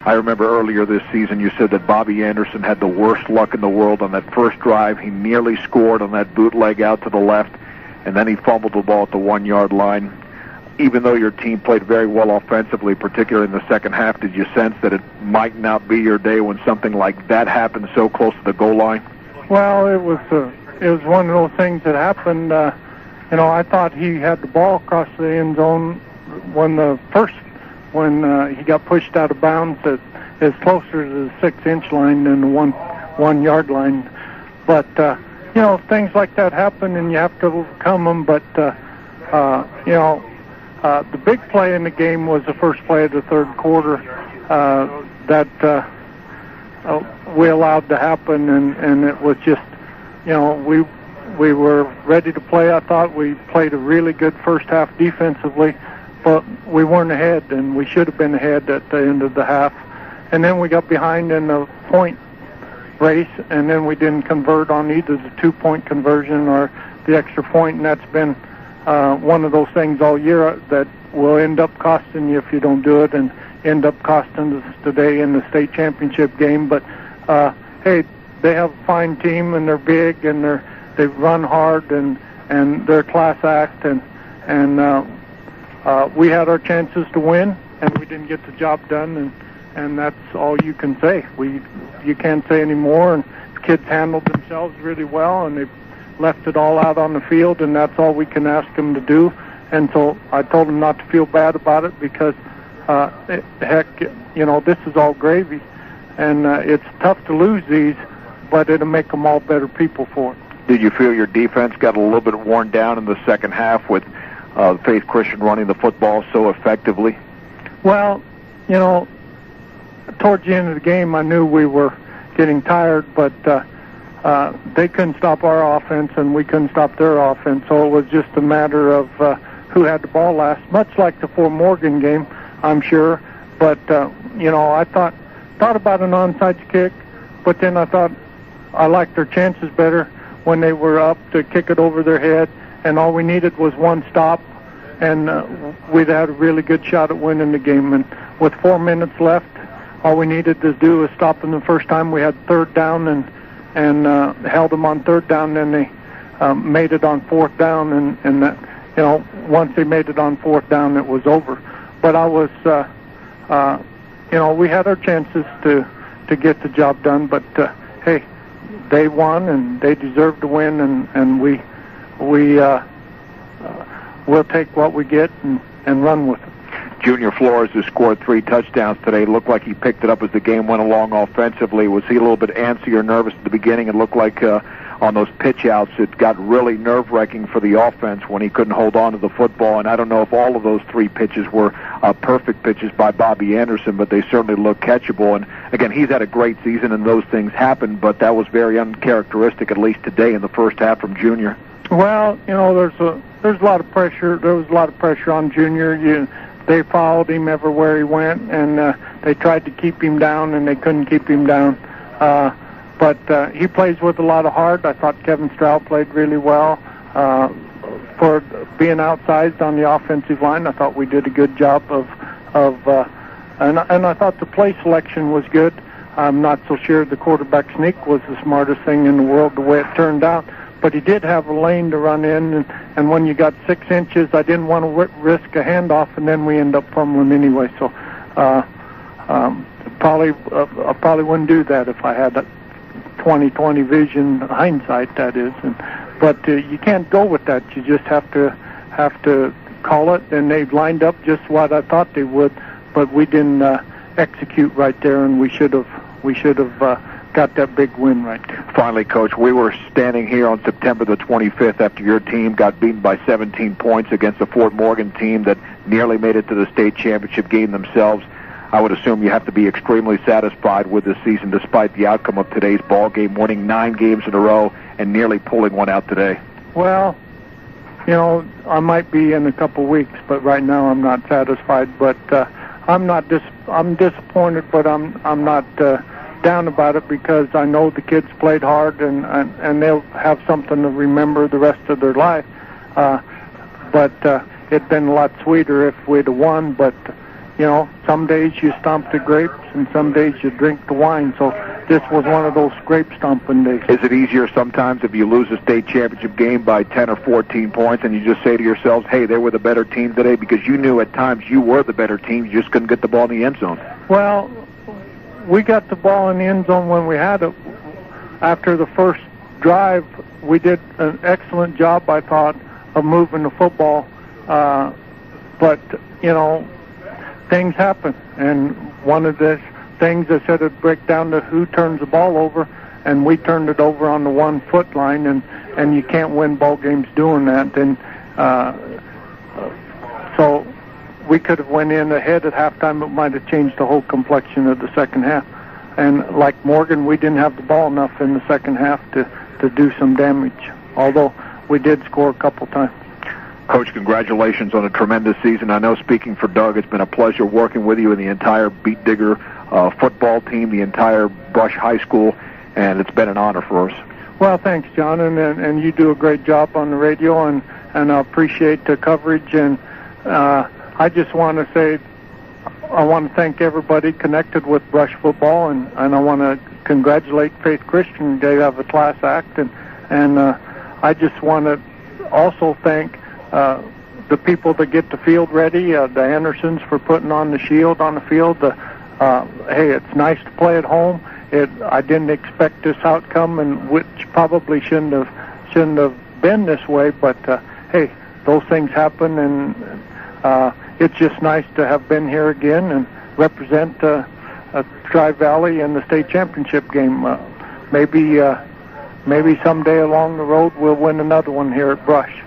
I remember earlier this season you said that Bobby Anderson had the worst luck in the world on that first drive. He nearly scored on that bootleg out to the left, and then he fumbled the ball at the 1-yard line. Even though your team played very well offensively, particularly in the second half, did you sense that it might not be your day when something like that happened so close to the goal line? Well, it was one of those things that happened. I thought he had the ball across the end zone when he got pushed out of bounds as closer to the 6-inch line than the 1-yard line. But things like that happen, and you have to overcome them. But the big play in the game was the first play of the third quarter that we allowed to happen, and it was just, we were ready to play. I thought we played a really good first half defensively, but we weren't ahead, and we should have been ahead at the end of the half. And then we got behind in the point race, and then we didn't convert on either the 2-point conversion or the extra point, and that's been one of those things all year that will end up costing you if you don't do it, and end up costing us today in the state championship game. But hey, they have a fine team, and they're big, and they run hard, and they're a class act, and we had our chances to win, and we didn't get the job done, and that's all you can say. You can't say any more, and the kids handled themselves really well, and they left it all out on the field, and that's all we can ask them to do. And so I told them not to feel bad about it, because this is all gravy, and it's tough to lose these, but it'll make them all better people for it. Did you feel your defense got a little bit worn down in the second half with Faith Christian running the football so effectively? Well, towards the end of the game, I knew we were getting tired, but they couldn't stop our offense, and we couldn't stop their offense. So it was just a matter of who had the ball last, much like the Fort Morgan game, I'm sure. But I thought about an onside kick, but then I thought I liked their chances better when they were up to kick it over their head, and all we needed was one stop, and we'd had a really good shot at winning the game. And with 4 minutes left, all we needed to do was stop them the first time. We had third down and held them on third down. Then they made it on fourth down, and that, once they made it on fourth down, it was over. But I was, we had our chances to get the job done. But hey, they won, and they deserved to win, and we'll take what we get and run with it. Junior Flores, who scored 3 touchdowns today, looked like he picked it up as the game went along offensively. Was he a little bit antsy or nervous at the beginning? It looked like on those pitch outs it got really nerve-wracking for the offense when he couldn't hold on to the football. And I don't know if all of those 3 pitches were perfect pitches by Bobby Anderson, but they certainly looked catchable. And again, he's had a great season, and those things happen, but that was very uncharacteristic, at least today in the first half, from Junior. Well, there's a lot of pressure. There was a lot of pressure on Junior. They followed him everywhere he went, and they tried to keep him down, and they couldn't keep him down. But he plays with a lot of heart. I thought Kevin Stroud played really well. For being outsized on the offensive line, I thought we did a good job and I thought the play selection was good. I'm not so sure the quarterback sneak was the smartest thing in the world the way it turned out. But he did have a lane to run in, and when you got 6 inches, I didn't want to risk a handoff, and then we end up fumbling anyway. So I probably wouldn't do that if I had that 20/20 vision, hindsight, that is. But you can't go with that. You just have to call it, and they lined up just what I thought they would, but we didn't execute right there, and we should have got that big win right there. Finally, Coach, we were standing here on September the 25th after your team got beaten by 17 points against the Fort Morgan team that nearly made it to the state championship game themselves. I would assume you have to be extremely satisfied with this season despite the outcome of today's ball game, winning 9 games in a row and nearly pulling one out today. Well, I might be in a couple weeks, but right now I'm not satisfied. But I'm disappointed, but I'm not down about it, because I know the kids played hard, and they'll have something to remember the rest of their life. But it'd been a lot sweeter if we'd have won. But you know, some days you stomp the grapes and some days you drink the wine. So this was one of those grape stomping days. Is it easier sometimes if you lose a state championship game by 10 or 14 points and you just say to yourselves, hey, they were the better team today, because you knew at times you were the better team, you just couldn't get the ball in the end zone? Well, we got the ball in the end zone when we had it. After the first drive, we did an excellent job, I thought, of moving the football. But, you know, things happen. And one of the things I said would break down to who turns the ball over, and we turned it over on the 1 foot line, and you can't win ball games doing that. And so we could have went in ahead at halftime. It might have changed the whole complexion of the second half. And like Morgan, we didn't have the ball enough in the second half to do some damage, although we did score a couple times. Coach, congratulations on a tremendous season. I know, speaking for Doug, it's been a pleasure working with you and the entire Beat Digger football team, the entire Brush High School, and it's been an honor for us. Well, thanks, John, and you do a great job on the radio, and I appreciate the coverage. And I just want to say I want to thank everybody connected with Brush football, and I want to congratulate Faith Christian. They have a class act, and I just want to also thank the people that get the field ready, the Andersons for putting on the shield on the field. Hey, it's nice to play at home. I didn't expect this outcome, and which probably shouldn't have been this way. But hey, those things happen, and it's just nice to have been here again and represent Tri-Valley in the state championship game. Maybe someday along the road we'll win another one here at Brush.